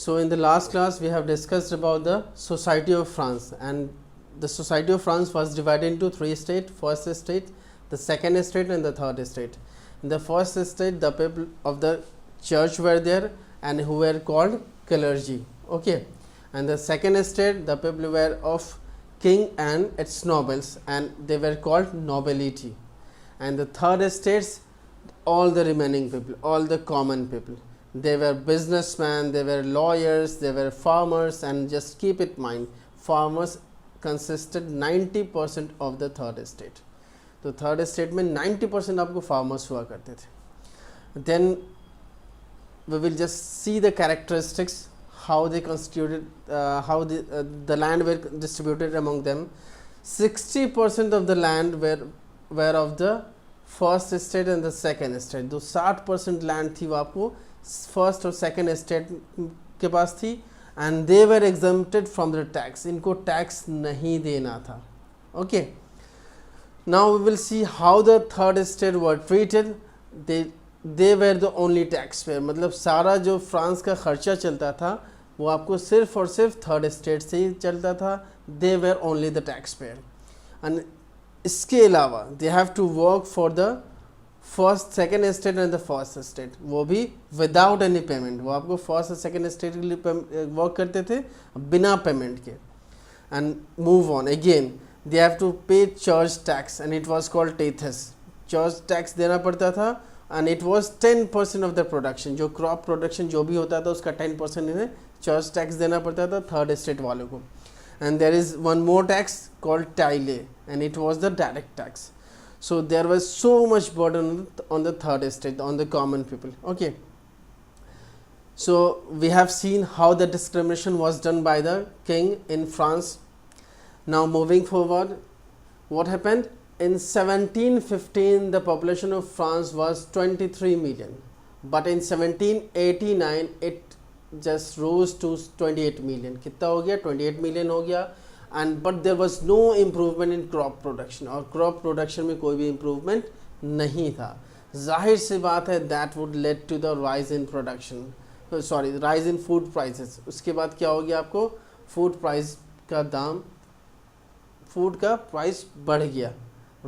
So in the last class we have discussed about the society of France, and the society of France was divided into three states: first estate, the second estate, and the third estate. In the first estate, the people of the church were there and who were called clergy. Okay, and the second estate, the people were of king and its nobles, and they were called nobility. And the third estates, all the remaining people, all the common people. They were businessmen, they were lawyers, they were farmers, and just keep it in mind, farmers consisted 90% of the third estate. तो third estate में 90% आपको farmers हुआ करते थे. Then we will just see the characteristics, how they constituted, how the land were distributed among them. 60% of the land were of the first estate and the second estate. तो 60% land थी वो आपको first और second estate के पास थी, and they were exempted from the tax. इनको tax नहीं देना था. Okay, now we will see how the third estate were treated. They were the only tax payer. मतलब सारा जो फ्रांस का खर्चा चलता था वो आपको सिर्फ और सिर्फ थर्ड एस्टेट से ही चलता था. They were only the tax payer. And इसके अलावा they have to work for the first second estate and the first estate, वो भी विदाउट एनी पेमेंट. वो आपको फर्स्ट और सेकेंड एस्टेट के लिए वर्क करते थे बिना पेमेंट के. And move on again, they have to pay church tax and it was called tithes. Church tax देना पड़ता था and it was 10% of the production. जो क्रॉप प्रोडक्शन जो भी होता था उसका 10% इन्हें चर्च टैक्स देना पड़ता था थर्ड एस्टेट वालों को. And there is one more tax called taille and it was the direct tax. So there was so much burden on the third estate, on the common people. Okay, so we have seen how the discrimination was done by the king in France. Now moving forward, what happened? In 1715 the population of France was 23 million, but in 1789 it just rose to 28 million. कितना हो गया? 28 million हो गया. And but there was no improvement in crop production, और crop production में कोई भी improvement नहीं था. जाहिर सी बात है that would lead to the rise in production, rise in food prices. उसके बाद क्या हो गया? आपको food price का दाम, food का price बढ़ गया,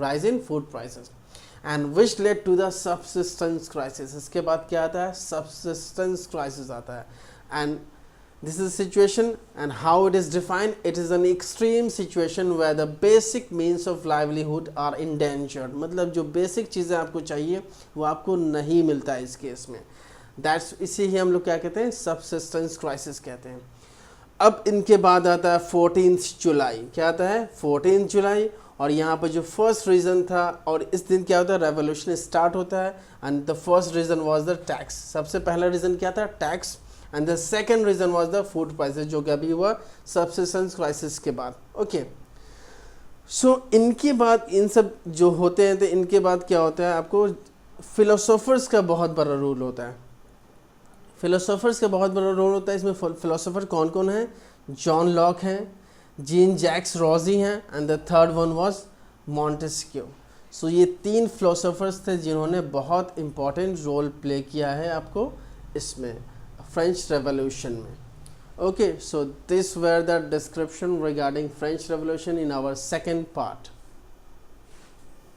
rise in food prices, and which led to the subsistence crisis. इसके बाद क्या आता है? Subsistence crisis आता है. And this is a situation, and how it is defined. It is an extreme situation where the basic means of livelihood are endangered. मतलब जो basic चीज़ें आपको चाहिए वो आपको नहीं मिलता है इस केस में. That's इसी ही हम लोग क्या कहते हैं? Subsistence crisis कहते हैं. अब इनके बाद आता है 14th जुलाई. क्या आता है? 14th जुलाई. और यहाँ पर जो फर्स्ट रीज़न था, और इस दिन क्या होता है? रेवोल्यूशन स्टार्ट होता है. And the first reason was the tax. सबसे पहला रीज़न क्या था? Tax. And the second reason was the food prices, जो कि अभी हुआ सब्सिस्टेंस क्राइसिस के बाद. ओके, सो इनके बाद इन सब जो होते हैं तो इनके बाद क्या होता है? आपको फिलोसोफर्स का बहुत बड़ा रोल होता है. फिलोसोफर्स का बहुत बड़ा रोल होता है. इसमें फिलोसोफर कौन कौन है? जॉन लॉक हैं, जीन जैक्स रॉजी हैं, and the third one was Montesquieu. So ये तीन फिलोसोफर्स थे जिन्होंने बहुत इम्पॉर्टेंट रोल प्ले किया है आपको इसमें French Revolution में. Okay, so this were the description regarding French Revolution in our second part.